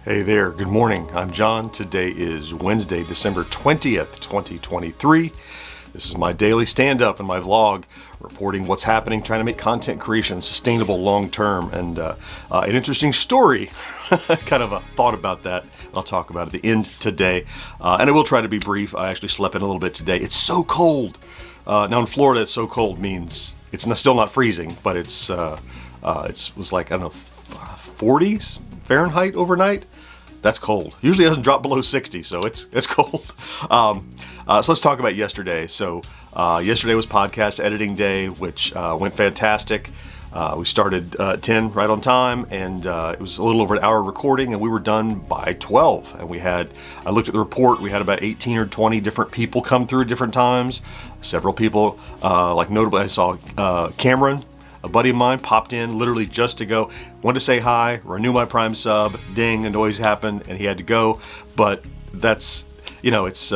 Hey there, good morning. I'm John. Today is Wednesday, December 20th, 2023. This is my daily stand-up and my vlog reporting what's happening, trying to make content creation sustainable long-term. And an interesting story, kind of a thought about that. I'll talk about at the end today. And I will try to be brief. I actually slept in a little bit today. It's so cold. Now in Florida, it's so cold means it's still not freezing, but it was like, I don't know, 40s Fahrenheit overnight. That's cold. Usually it doesn't drop below 60, so it's cold. So let's talk about yesterday. So yesterday was podcast editing day, which went fantastic. We started at 10 right on time, and it was a little over an hour recording, and we were done by 12. And I looked at the report, we had about 18 or 20 different people come through at different times. Several people, like notably I saw Cameron, a buddy of mine, popped in literally just to go, wanted to say hi, renew my Prime sub, ding, a noise happened, and he had to go. But that's, it's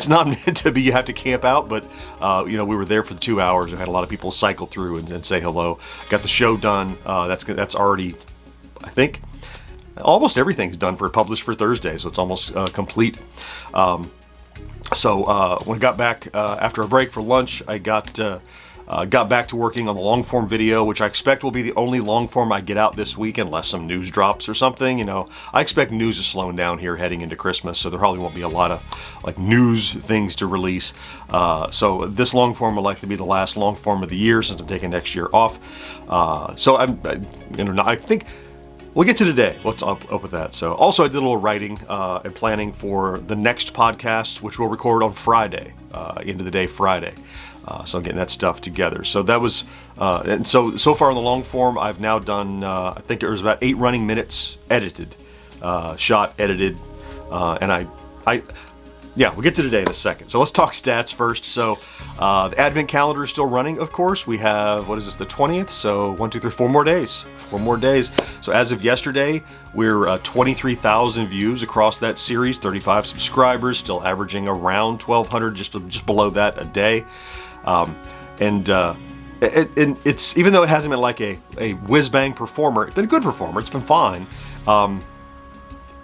not meant to be, you have to camp out, but, we were there for the 2 hours and had a lot of people cycle through and say hello. Got the show done. That's already, I think, almost everything's done published for Thursday, so it's almost complete. So when I got back after a break for lunch, I got back to working on the long form video, which I expect will be the only long form I get out this week unless some news drops or something. I expect news is slowing down here heading into Christmas, so there probably won't be a lot of news things to release. So this long form will likely be the last long form of the year since I'm taking next year off. So I think we'll get to today. What's up with that? So also I did a little writing and planning for the next podcast, which we'll record on Friday, end of the day Friday. So I'm getting that stuff together. So that was, and so far in the long form, I've now done, I think it was about 8 running minutes edited, shot, edited, and we'll get to today in a second. So let's talk stats first. So the Advent calendar is still running, of course. We have, the 20th? So 1, 2, 3, 4 more days. 4 more days. So as of yesterday, we're 23,000 views across that series, 35 subscribers, still averaging around 1,200, just below that a day. And it's, even though it hasn't been like a whiz-bang performer, it's been a good performer, it's been fine.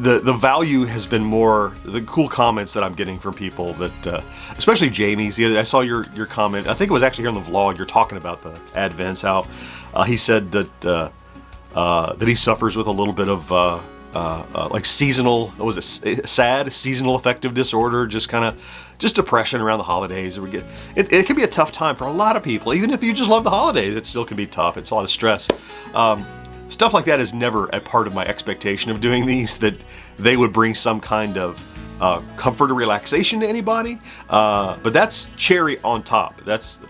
The value has been more the cool comments that I'm getting from people that, especially Jamie's. I saw your comment, I think it was actually here in the vlog, you're talking about the Advents, how he said that he suffers with a little bit of like seasonal, what was it, sad seasonal affective disorder, just depression around the holidays. It can be a tough time for a lot of people. Even if you just love the holidays, it still can be tough. It's a lot of stress. Stuff like that is never a part of my expectation of doing these, that they would bring some kind of comfort or relaxation to anybody. But that's cherry on top. That's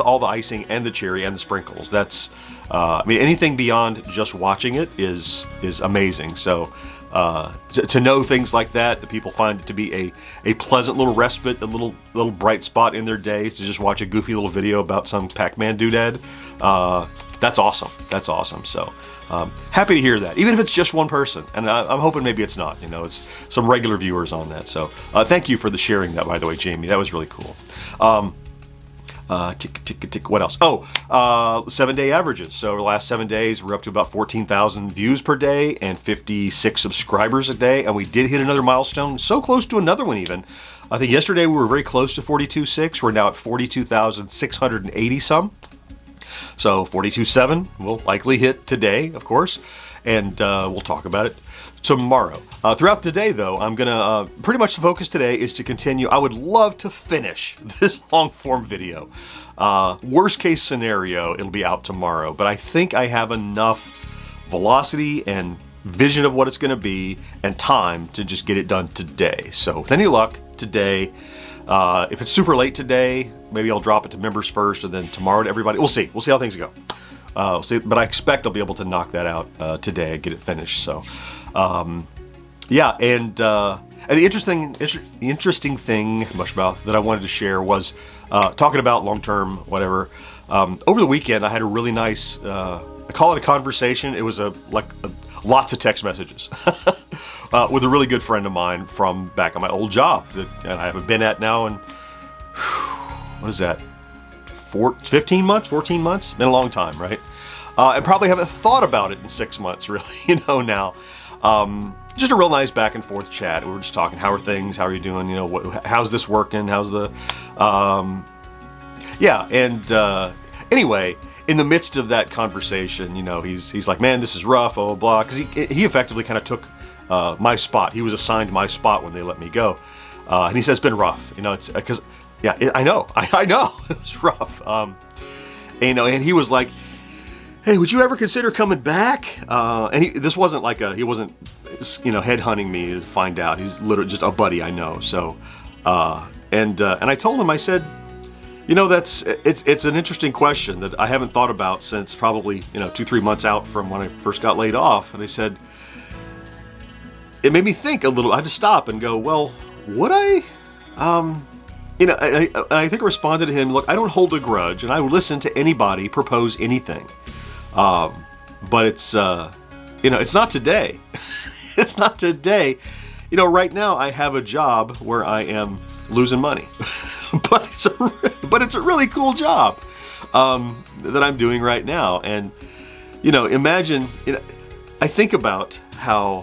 all the icing and the cherry and the sprinkles. That's, anything beyond just watching it is amazing. So to know things like that people find it to be a pleasant little respite, a little bright spot in their day to just watch a goofy little video about some Pac-Man doodad. That's awesome. That's awesome. So happy to hear that, even if it's just one person. And I'm hoping maybe it's not. It's some regular viewers on that. So thank you for the sharing that, by the way, Jamie. That was really cool. What else? 7-day averages. So the last 7 days, we're up to about 14,000 views per day and 56 subscribers a day. And we did hit another milestone, so close to another one even. I think yesterday we were very close to 42.6. We're now at 42,680 some. So 42.7 will likely hit today, of course, and we'll talk about it tomorrow. Throughout the day, though, I'm going to, pretty much the focus today is to continue. I would love to finish this long-form video. Worst case scenario, it'll be out tomorrow, but I think I have enough velocity and vision of what it's going to be and time to just get it done today. So with any luck, today, if it's super late today, maybe I'll drop it to members first and then tomorrow to everybody. We'll see how things go. We'll see, but I expect I'll be able to knock that out today and get it finished. So, and the interesting thing, mushmouth, that I wanted to share was talking about long-term whatever. Over the weekend, I had a really nice, I call it a conversation. It was lots of text messages with a really good friend of mine from back at my old job that I haven't been at now in, what is that, 15 months, 14 months? Been a long time, right? And probably haven't thought about it in 6 months, really, now. just a real nice back and forth chat. We were just talking, how are things? How are you doing? You know, how's this working? How's the, yeah. And anyway, in the midst of that conversation, you know, he's like, man, this is rough, blah, blah, blah. Because he effectively kind of took my spot. He was assigned my spot when they let me go. And he said, it's been rough. You know, it's because, yeah, I know. I know. It was rough. And, you know, and he was like, hey, would you ever consider coming back? And this wasn't like he wasn't, you know, headhunting me to find out. He's literally just a buddy I know. So, and I told him, I said, you know, it's an interesting question that I haven't thought about since probably, you know, 2-3 months out from when I first got laid off. And I said, it made me think a little. I had to stop and go, well, would I? You know, I think I responded to him, look, I don't hold a grudge, and I would listen to anybody propose anything. But it's, you know, it's not today. It's not today. You know, right now I have a job where I am losing money, but it's a really cool job that I'm doing right now. And you know, imagine. You know, I think about how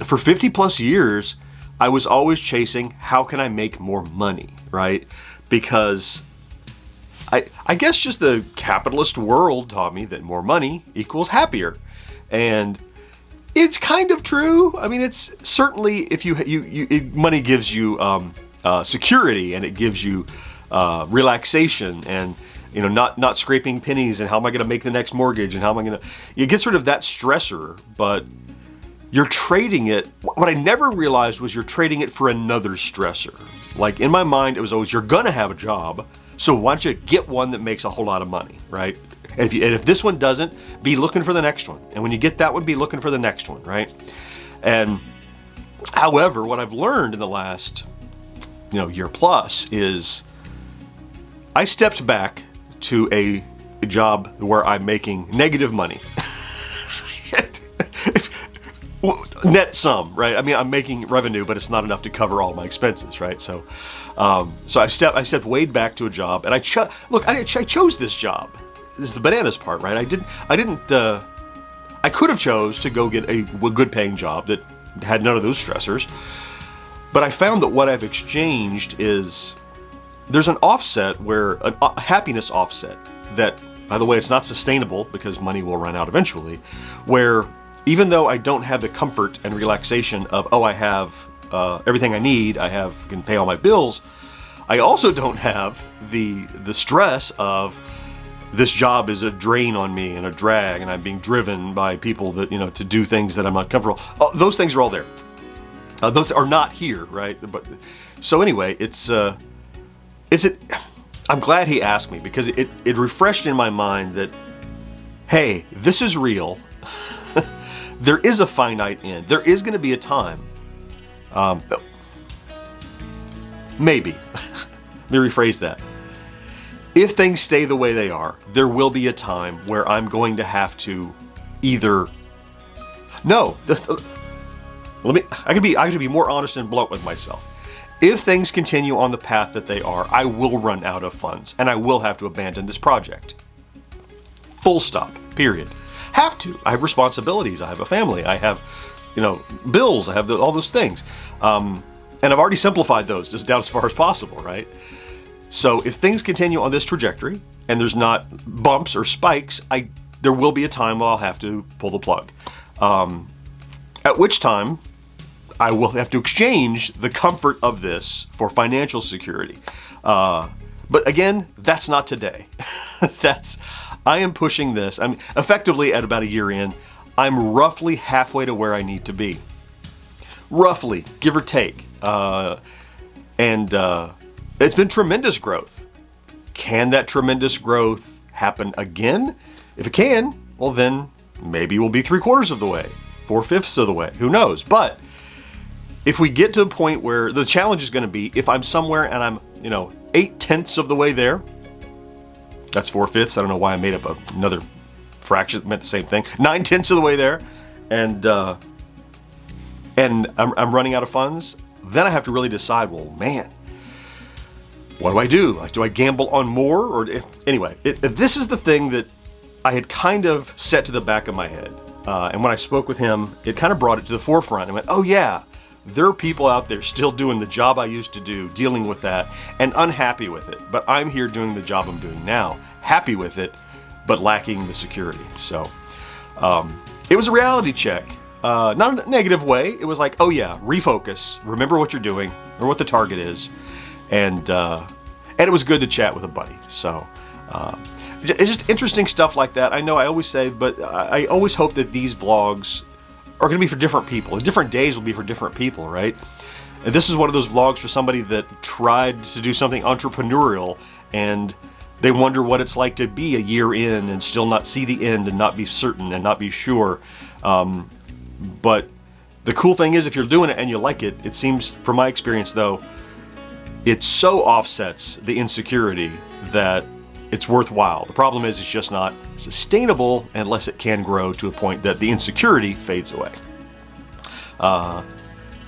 for 50 plus years I was always chasing how can I make more money, right? Because I guess just the capitalist world taught me that more money equals happier, and it's kind of true. I mean, it's certainly, if money gives you security, and it gives you relaxation, and you know, not scraping pennies, and how am I going to make the next mortgage, and how am I going to? It gets rid of that stressor, but you're trading it. What I never realized was you're trading it for another stressor. Like in my mind, it was always, you're gonna have a job, so why don't you get one that makes a whole lot of money, right? And if this one doesn't, be looking for the next one. And when you get that one, be looking for the next one, right? And however, what I've learned in the last, you know, year plus is I stepped back to a job where I'm making negative money. Net sum, right? I mean, I'm making revenue, but it's not enough to cover all my expenses, right? So, so I stepped way back to a job, and I chose this job. This is the bananas part, right? I could have chose to go get a good paying job that had none of those stressors, but I found that what I've exchanged is there's an offset where a happiness offset that, by the way, it's not sustainable because money will run out eventually, where even though I don't have the comfort and relaxation of, oh, I have everything I need, can pay all my bills, I also don't have the stress of this job is a drain on me and a drag, and I'm being driven by people that, you know, to do things that I'm not comfortable. Oh, those things are all there. Those are not here, right? But so anyway, I'm glad he asked me, because it refreshed in my mind that, hey, this is real. There is a finite end. There is going to be a time. Maybe. Let me rephrase that. If things stay the way they are, there will be a time where I'm going to have to either. No. I could be more honest and blunt with myself. If things continue on the path that they are, I will run out of funds, and I will have to abandon this project. Full stop. Period. Have to. I have responsibilities. I have a family. I have, you know, bills. I have all those things, and I've already simplified those just down as far as possible, right? So if things continue on this trajectory and there's not bumps or spikes, there will be a time where I'll have to pull the plug. At which time I will have to exchange the comfort of this for financial security. But again, that's not today. I am pushing this. I'm effectively at about a year in. I'm roughly halfway to where I need to be. Roughly, give or take. And it's been tremendous growth. Can that tremendous growth happen again? If it can, well then maybe we'll be 3/4 of the way, 4/5 of the way. Who knows? But if we get to a point where the challenge is going to be, if I'm somewhere and I'm, 8/10 of the way there, that's 4/5. I don't know why I made up another fraction that meant the same thing. 9/10 of the way there, and I'm running out of funds. Then I have to really decide. Well, man, what do I do? Like, do I gamble on more? Or anyway, this is the thing that I had kind of set to the back of my head. And when I spoke with him, it kind of brought it to the forefront. I went, oh yeah, there are people out there still doing the job I used to do, dealing with that, and unhappy with it. But I'm here doing the job I'm doing now, happy with it, but lacking the security. So it was a reality check. Not in a negative way. It was like, oh yeah, refocus, remember what you're doing, or what the target is. And it was good to chat with a buddy. So it's just interesting stuff like that. I know I always say, but I always hope that these vlogs are going to be for different people. Different days will be for different people, right? And this is one of those vlogs for somebody that tried to do something entrepreneurial and they wonder what it's like to be a year in and still not see the end and not be certain and not be sure. But the cool thing is, if you're doing it and you like it, it seems, from my experience though, it so offsets the insecurity that it's worthwhile. The problem is it's just not sustainable unless it can grow to a point that the insecurity fades away.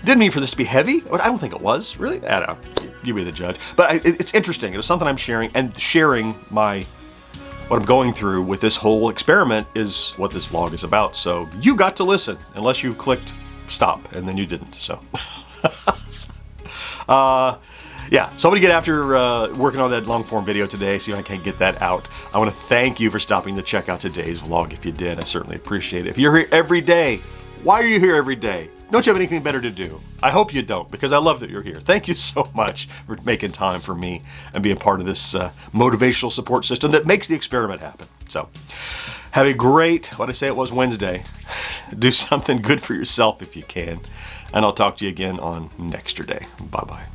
Didn't mean for this to be heavy. I don't think it was, really. I don't know. You be the judge. But it's interesting. It was something I'm sharing, and sharing what I'm going through with this whole experiment is what this vlog is about. So you got to listen, unless you clicked stop, and then you didn't. So yeah, somebody get after working on that long form video today, see if I can get that out. I want to thank you for stopping to check out today's vlog. If you did, I certainly appreciate it. If you're here every day, why are you here every day? Don't you have anything better to do? I hope you don't, because I love that you're here. Thank you so much for making time for me and being part of this motivational support system that makes the experiment happen. So have a great, what'd I say it was, Wednesday. Do something good for yourself if you can. And I'll talk to you again on next day. Bye-bye.